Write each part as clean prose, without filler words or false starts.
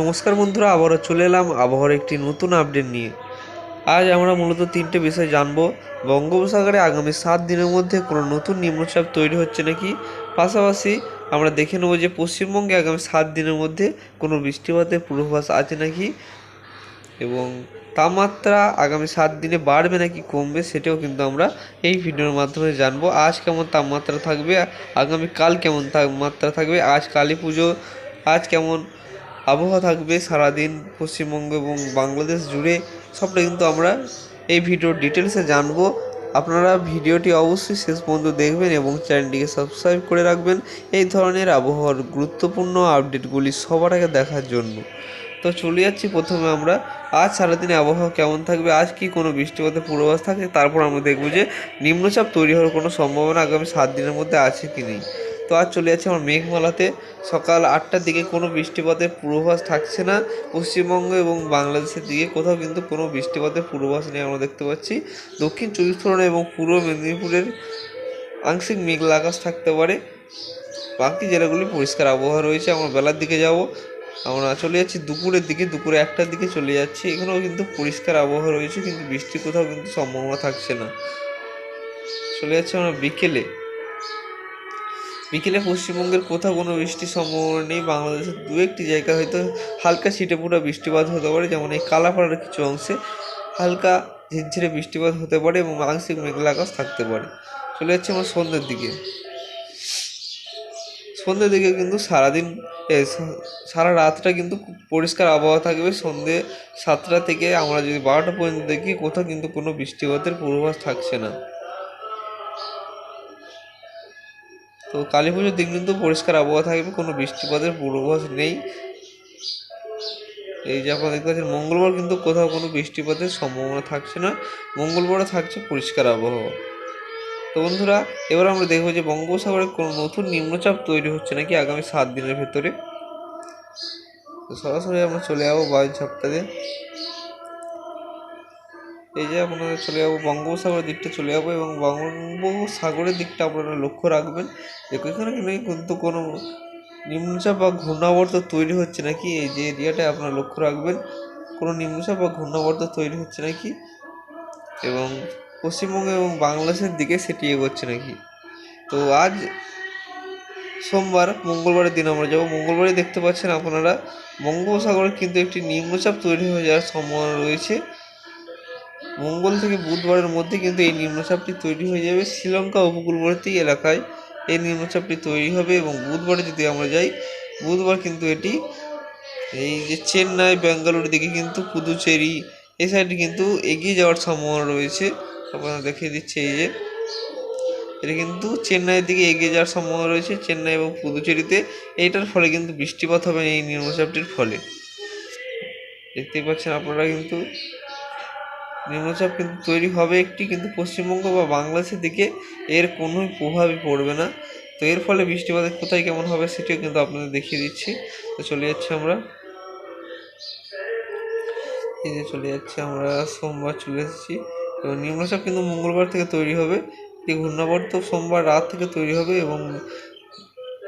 নমস্কার বন্ধুরা, আবারও চলে এলাম আবহাওয়ার একটি নতুন আপডেট নিয়ে। আজ আমরা মূলত তিনটে বিষয় জানব। বঙ্গোপসাগরে আগামী 7 দিনের মধ্যে কোনো নতুন নিম্নচাপ তৈরি হচ্ছে নাকি, পাশাপাশি আমরা দেখে নেব যে পশ্চিমবঙ্গে আগামী 7 দিনের মধ্যে কোনো বৃষ্টিপাতের পূর্বাভাস আছে নাকি, এবং তাপমাত্রা আগামী 7 দিনে বাড়বে নাকি কমবে সেটাও কিন্তু আমরা এই ভিডিওর মাধ্যমে জানবো। আজ কেমন তাপমাত্রা থাকবে, আগামীকাল কেমন তাপমাত্রা থাকবে, আজ কালী পুজো, আজ কেমন আবহাওয়া থাকবে সারাদিন পশ্চিমবঙ্গ এবং বাংলাদেশ জুড়ে, সবটা কিন্তু আমরা এই ভিডিওর ডিটেলসে জানবো। আপনারা ভিডিওটি অবশ্যই শেষ পর্যন্ত দেখবেন এবং চ্যানেলটিকে সাবস্ক্রাইব করে রাখবেন এই ধরনের আবহাওয়ার গুরুত্বপূর্ণ আপডেটগুলি সবার আগে দেখার জন্য। তো চলে যাচ্ছি প্রথমে আমরা আজ সারাদিনে আবহাওয়া কেমন থাকবে, আজ কি কোনো বৃষ্টিপাতের পূর্বাভাস থাকে, তারপর আমরা দেখব যে নিম্নচাপ তৈরি হওয়ার কোনো সম্ভাবনা আগামী 7 দিনের মধ্যে আছে কি নেই। তো আজ চলে যাচ্ছে আমার মেঘমালাতে। সকাল 8টার দিকে কোনো বৃষ্টিপাতের পূর্বাভাস থাকছে না। পশ্চিমবঙ্গ এবং বাংলাদেশের দিকে কোথাও কিন্তু কোনো বৃষ্টিপাতের পূর্বাভাস নেই আমরা দেখতে পাচ্ছি। দক্ষিণ 24 এবং পূর্ব মেদিনীপুরের আংশিক মেঘলা আকাশ থাকতে পারে। বাকি জেলাগুলি পরিষ্কার আবহাওয়া রয়েছে। আমরা বেলার দিকে যাব, আমরা চলে যাচ্ছি দুপুরের দিকে, দুপুরে 1টার দিকে চলে যাচ্ছি। এখানেও কিন্তু পরিষ্কার আবহাওয়া রয়েছে, কিন্তু বৃষ্টি কোথাও কিন্তু সম্ভাবনা থাকছে না। চলে যাচ্ছে আমরা বিকেলে। বিকেলে পশ্চিমবঙ্গের কোথাও কোনো বৃষ্টির সম্ভাবনা নেই। বাংলাদেশের দু একটি জায়গায় হয়তো হালকা ছিটেফোঁটা বৃষ্টিপাত হতে পারে, যেমন এই কালাপাড়ার কিছু অংশে হালকা ঝিরঝিরে বৃষ্টিপাত হতে পারে এবং আংশিক মেঘলা আকাশ থাকতে পারে। চলে যাচ্ছে আমার সন্ধ্যের দিকে। সন্ধ্যের দিকে কিন্তু সারাদিন সারা রাতটা কিন্তু পরিষ্কার আবহাওয়া থাকবে। সন্ধ্যে 7টা থেকে আমরা যদি 12টা পর্যন্ত দেখি, কোথাও কিন্তু কোনো বৃষ্টিপাতের পূর্বাভাস থাকছে না। তো কালী পুজোর দিন কিন্তু পরিষ্কার আবহাওয়া থাকবে, কোনো বৃষ্টিপাতের পূর্বাভাস নেই। এই যে আপনারা দেখতে পাচ্ছেন, মঙ্গলবার কিন্তু কোথাও কোনো বৃষ্টিপাতের সম্ভাবনা থাকছে না, মঙ্গলবারও থাকছে পরিষ্কার আবহাওয়া। তো বন্ধুরা, এবার আমরা দেখবো যে বঙ্গোপসাগরে কোনো নতুন নিম্নচাপ তৈরি হচ্ছে নাকি আগামী 7 দিনের ভেতরে। তো সরাসরি আমরা চলে যাবো বায়ু ঝাপটাতে। এই যে আপনারা চলে যাবো বঙ্গোপসাগরের দিকটা চলে যাবো এবং বঙ্গোপসাগরের দিকটা আপনারা লক্ষ্য রাখবেন। এখানে কিন্তু কোনো নিম্নচাপ বা ঘূর্ণাবর্ত তৈরি হচ্ছে নাকি, এই যে এরিয়াটায় আপনারা লক্ষ্য রাখবেন কোনো নিম্নচাপ বা ঘূর্ণাবর্ত তৈরি হচ্ছে নাকি, এবং পশ্চিমবঙ্গ এবং বাংলাদেশের দিকে সেটি এগোচ্ছে নাকি। তো আজ সোমবার, মঙ্গলবারের দিন আমরা যাবো। মঙ্গলবারে দেখতে পাচ্ছেন আপনারা বঙ্গোপসাগরে কিন্তু একটি নিম্নচাপ তৈরি হয়ে যাওয়ার সম্ভাবনা রয়েছে। মঙ্গল থেকে বুধবারের মধ্যে কিন্তু এই নিম্নচাপটি তৈরি হয়ে যাবে। শ্রীলঙ্কা উপকূলবর্তী এলাকায় এই নিম্নচাপটি তৈরি হবে এবং বুধবারে যদি আমরা যাই, বুধবার কিন্তু এটি এই যে চেন্নাই, ব্যাঙ্গালোর দিকে কিন্তু পুদুচেরি এই সাইডে কিন্তু এগিয়ে যাওয়ার সম্ভাবনা রয়েছে। আপনারা দেখিয়ে দিচ্ছে, এই যে এটা কিন্তু চেন্নাইয়ের দিকে এগিয়ে যাওয়ার সম্ভাবনা রয়েছে, চেন্নাই এবং পুদুচেরিতে। এইটার ফলে কিন্তু বৃষ্টিপাত হবে এই নিম্নচাপটির ফলে। দেখতেই পাচ্ছেন আপনারা কিন্তু নিম্নচাপ কিন্তু তৈরি হবে একটি, কিন্তু পশ্চিমবঙ্গ বা বাংলাদেশের দিকে এর কোনো প্রভাবই পড়বে না। তো এর ফলে বৃষ্টিপাত কোথায় কেমন হবে সেটিও কিন্তু আপনাদের দেখিয়ে দিচ্ছি। তো চলে যাচ্ছি আমরা, এই যে চলে যাচ্ছি আমরা, সোমবার চলে এসেছি এবং নিম্নচাপ কিন্তু মঙ্গলবার থেকে তৈরি হবে। এই ঘূর্ণাবর্ত সোমবার রাত থেকে তৈরি হবে এবং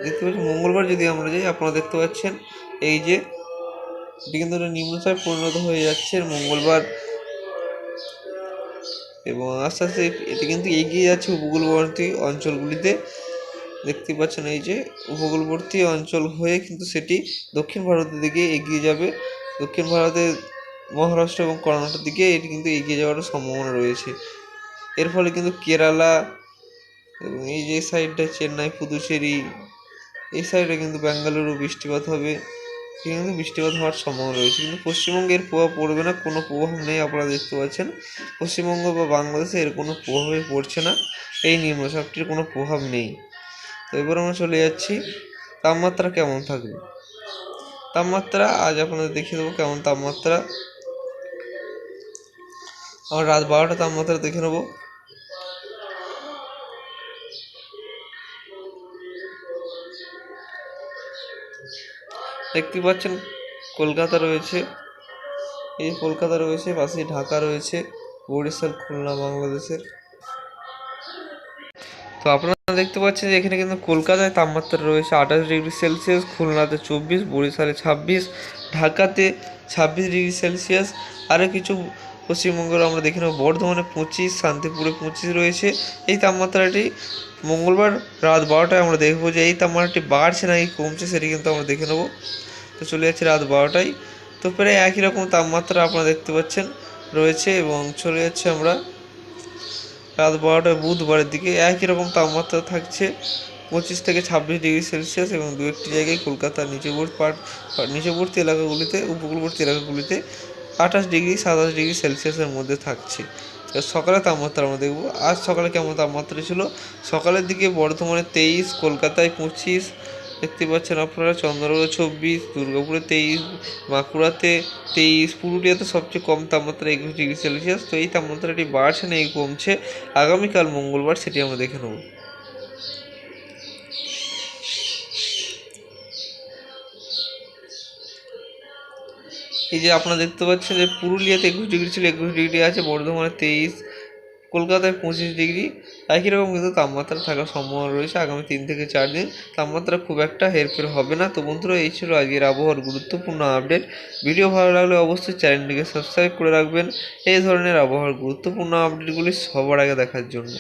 দেখতে পাচ্ছি মঙ্গলবার যদি আমরা যাই, আপনারা দেখতে পাচ্ছেন এই যে এটি কিন্তু নিম্নচাপ পরিণত হয়ে যাচ্ছে মঙ্গলবার, এবং আস্তে আস্তে এটি কিন্তু এগিয়ে যাচ্ছে উপকূলবর্তী অঞ্চলগুলিতে। দেখতে পাচ্ছেন এই যে উপকূলবর্তী অঞ্চল হয়ে কিন্তু সেটি দক্ষিণ ভারতের দিকে এগিয়ে যাবে। দক্ষিণ ভারতের মহারাষ্ট্র এবং কর্ণাটকের দিকে এটি কিন্তু এগিয়ে যাওয়ার সম্ভাবনা রয়েছে। এর ফলে কিন্তু কেরালা এবং এই যে সাইডটা চেন্নাই, পুদুচেরি এই সাইডে কিন্তু ব্যাঙ্গালুরু বৃষ্টিপাত হবে, কিন্তু বৃষ্টিপাত হওয়ার সম্ভাবনা রয়েছে। কিন্তু পশ্চিমবঙ্গে এর প্রভাব পড়বে না, কোনো প্রভাব নেই। আপনারা দেখতে পাচ্ছেন পশ্চিমবঙ্গ বা বাংলাদেশে এর কোনো প্রভাবই পড়ছে না, এই নিম্নচাপটির কোনো প্রভাব নেই। তো এবার আমরা চলে যাচ্ছি তাপমাত্রা কেমন থাকবে। তাপমাত্রা আজ আপনাদের দেখিয়ে দেবো কেমন তাপমাত্রা। আমরা রাত 12টা তাপমাত্রা দেখে নেবো। দেখতে পাচ্ছেন কলকাতা রয়েছে, এই কলকাতা রয়েছে, পাশে ঢাকা রয়েছে, বরিশাল, খুলনা বাংলাদেশের। তো আপনারা দেখতে পাচ্ছেন যে এখানে কিন্তু কলকাতায় তাপমাত্রা রয়েছে 28 ডিগ্রি সেলসিয়াস, খুলনাতে 24, বরিশালে 26, ঢাকাতে 26 ডিগ্রি সেলসিয়াস। আরও কিছু পশ্চিমবঙ্গের আমরা দেখে নেব, বর্ধমানে 25, শান্তিপুরে 25 রয়েছে। এই তাপমাত্রাটি মঙ্গলবার রাত 12টায় আমরা দেখবো যে এই তাপমাত্রাটি বাড়ছে নাকি কমছে, সেটি কিন্তু আমরা দেখে নেব। তো চলে যাচ্ছে রাত 12টায়, তো প্রায় একই রকম তাপমাত্রা আপনারা দেখতে পাচ্ছেন রয়েছে। এবং চলে যাচ্ছে আমরা রাত 12টায় বুধবারের দিকে, একই রকম তাপমাত্রা থাকছে 25 থেকে 26 ডিগ্রি সেলসিয়াস। এবং দু একটি জায়গায় কলকাতার নিচবর্তী এলাকাগুলিতে, উপকূলবর্তী এলাকাগুলিতে 28 ডিগ্রি 27 ডিগ্রি সেলসিয়াসের মধ্যে থাকছে। সকালে তাপমাত্রা আমরা দেখব আজ সকালে কেমন তাপমাত্রা ছিল। সকালের দিকে বর্ধমানে 23, কলকাতায় 25 দেখতে পাচ্ছেন আপনারা, চন্দ্রনগরে 24, দুর্গাপুরে 23, বাঁকুড়াতে 23, পুরুলিয়াতে সবচেয়ে কম তাপমাত্রা 21 ডিগ্রি সেলসিয়াস। তো এই তাপমাত্রাটি বাড়ছে না এই কমছে আগামীকাল মঙ্গলবার, সেটি আমরা দেখে নেব। এই যে আপনারা দেখতে পাচ্ছেন যে পুরুলিয়াতে 21 ডিগ্রি ছিল, 21 ডিগ্রি আছে, বর্ধমানে 23, কলকাতায় 25 ডিগ্রি। একই রকম কিন্তু তাপমাত্রা থাকার সম্ভাবনা রয়েছে আগামী 3 থেকে 4 দিন। তাপমাত্রা খুব একটা হেরফের হবে না। তো বন্ধুরা, এই ছিল আজকের আবহাওয়ার গুরুত্বপূর্ণ আপডেট। ভিডিও ভালো লাগলে অবশ্যই চ্যানেলটিকে সাবস্ক্রাইব করে রাখবেন এই ধরনের আবহাওয়ার গুরুত্বপূর্ণ আপডেটগুলি সবার আগে দেখার জন্য।